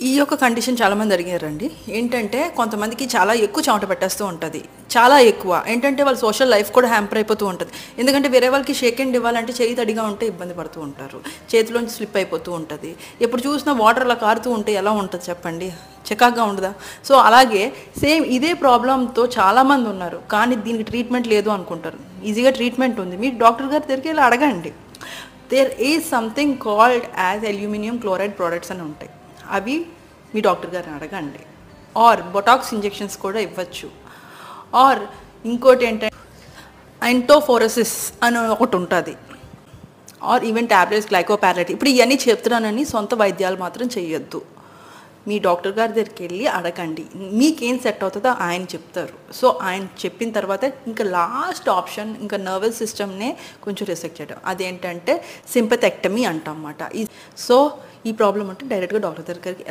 ఈ యొక్క కండిషన్ చాలామంది అడిగారండి. ఏంటంటే కొంతమందికి చాలా ఎక్కువ చెమట పట్టేస్తూ ఉంటుంది. చాలా ఎక్కువ. ఏంటంటే వాళ్ళ సోషల్ లైఫ్ కూడా హ్యాంపర్ అయిపోతూ ఉంటుంది. ఎందుకంటే వేరే వాళ్ళకి షేక్ హ్యాండ్ ఇవ్వాలంటే చేయి తడిగా ఉంటే ఇబ్బంది పడుతూ ఉంటారు. చేతిలోంచి స్లిప్ అయిపోతూ ఉంటుంది. ఎప్పుడు చూసినా వాటర్ అలా కారుతూ ఉంటే ఎలా ఉంటుంది చెప్పండి? చికాగ్గా ఉండదా? సో అలాగే సేమ్ ఇదే ప్రాబ్లంతో చాలామంది ఉన్నారు. కానీ దీనికి ట్రీట్మెంట్ లేదు అనుకుంటారు. ఈజీగా ట్రీట్మెంట్ ఉంది. మీరు డాక్టర్ గారి దగ్గరికి వెళ్ళి అడగండి. There is something called as aluminium chloride products అని ఉంటాయి. అవి మీ డాక్టర్ గారిని అడగండి. ఆర్ బొటాక్స్ ఇంజెక్షన్స్ కూడా ఇవ్వచ్చు. ఆర్ ఇంకోటి ఏంటంటే ఎంటోఫోరసిస్ అని ఒకటి ఉంటుంది. ఆర్ ఈవెన్ ట్యాబ్లెట్స్ గ్లైకోపారలైట్. ఇప్పుడు ఇవన్నీ చెప్తున్నానని సొంత వైద్యాలు మాత్రం చేయొద్దు. మీ డాక్టర్ గారి దగ్గరికి వెళ్ళి అడగండి. మీకేం సెట్ అవుతుందో ఆయన చెప్తారు. సో ఆయన చెప్పిన తర్వాత ఇంకా లాస్ట్ ఆప్షన్ ఇంకా నర్వస్ సిస్టమ్నే కొంచెం రిసెక్ట్ చేయడం. అదేంటంటే సింపథెక్టమీ అంటాం అన్నమాట. సో ఈ ప్రాబ్లం అంటే డైరెక్ట్గా డాక్టర్ దగ్గరికి